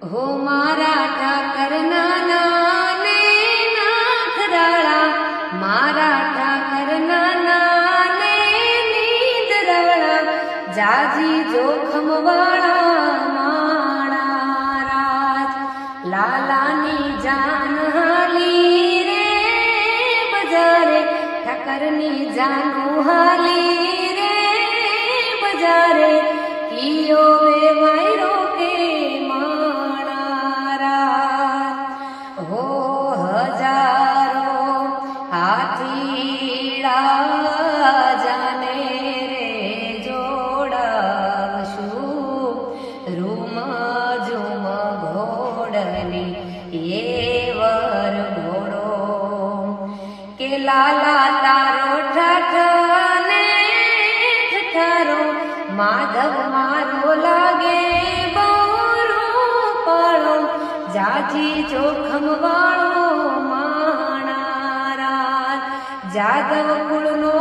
હો મારા ઠાકર નાના ને નાથરાળા, મારા ઠાકર નાના ને નીંદરાળા, જાજી જોખમ વાળા માણા રાજ, લાલાની જાન હાલી રે બજારે, ઠાકરની જાનું હાલી રે બજારે, કિયો વેવાયરો કે હો હજારો હાથીડા જાને રે જોડાવશું, રૂમ ઝુમ ઘોડની એવર ઘોડો, કે લાલા તારો ઠાઠ ને ઠઠારો, માધવ મારો લાગે જાજી જોખમ વાળો માણા રાજ, જાદવ કુળનો